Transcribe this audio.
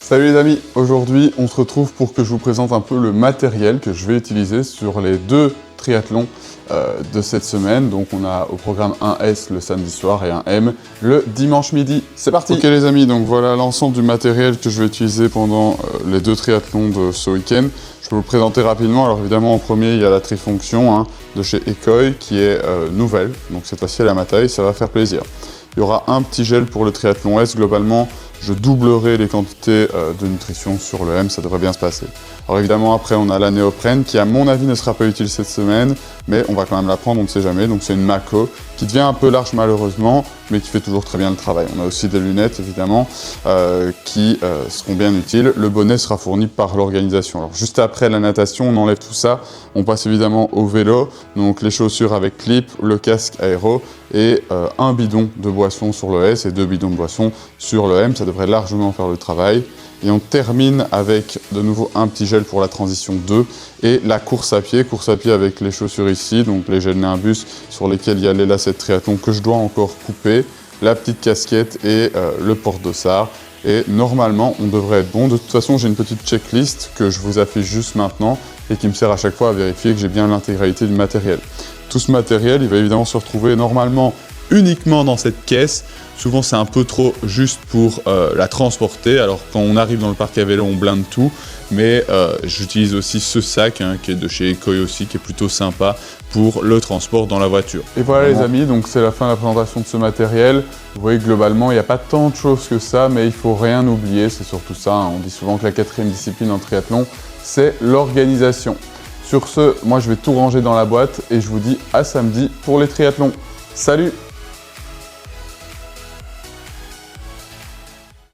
Salut les amis, aujourd'hui on se retrouve pour que je vous présente un peu le matériel que je vais utiliser sur les deux triathlons de cette semaine. Donc on a au programme un S le samedi soir et un M le dimanche midi. C'est parti! Ok les amis, donc voilà l'ensemble du matériel que je vais utiliser pendant les deux triathlons de ce week-end. Je peux vous le présenter rapidement. Alors évidemment en premier il y a la trifonction de chez Ekoi qui est nouvelle. Donc cette fois-ci elle est à ma taille, ça va faire plaisir. Il y aura un petit gel pour le triathlon S. Globalement, je doublerai les quantités de nutrition sur le M, ça devrait bien se passer. Alors évidemment, après, on a la néoprène qui, à mon avis, ne sera pas utile cette semaine, mais on va quand même la prendre, on ne sait jamais. Donc c'est une Mako qui devient un peu large malheureusement, mais qui fait toujours très bien le travail. On a aussi des lunettes, évidemment, qui seront bien utiles. Le bonnet sera fourni par l'organisation. Alors juste après la natation, on enlève tout ça. On passe évidemment au vélo, donc les chaussures avec clip, le casque aéro et un bidon de boisson sur le S et 2 bidons de boisson sur le M. Ça devrait largement faire le travail. Et on termine avec de nouveau un petit gel pour la transition 2 et la course à pied avec les chaussures ici, donc les gels Nimbus sur lesquels il y a les lacets de triathlon que je dois encore couper, la petite casquette et le porte-dossard. Et normalement, on devrait être bon. De toute façon, j'ai une petite checklist que je vous affiche juste maintenant et qui me sert à chaque fois à vérifier que j'ai bien l'intégralité du matériel. Tout ce matériel, il va évidemment se retrouver normalement uniquement dans cette caisse. Souvent, c'est un peu trop juste pour la transporter. Alors, quand on arrive dans le parc à vélo, on blinde tout. Mais j'utilise aussi ce sac qui est de chez Ekoi aussi, qui est plutôt sympa pour le transport dans la voiture. Et voilà les amis, donc c'est la fin de la présentation de ce matériel. Vous voyez, globalement, il n'y a pas tant de choses que ça, mais il ne faut rien oublier. C'est surtout ça. On dit souvent que la 4e discipline en triathlon, c'est l'organisation. Sur ce, moi, je vais tout ranger dans la boîte et je vous dis à samedi pour les triathlons. Salut!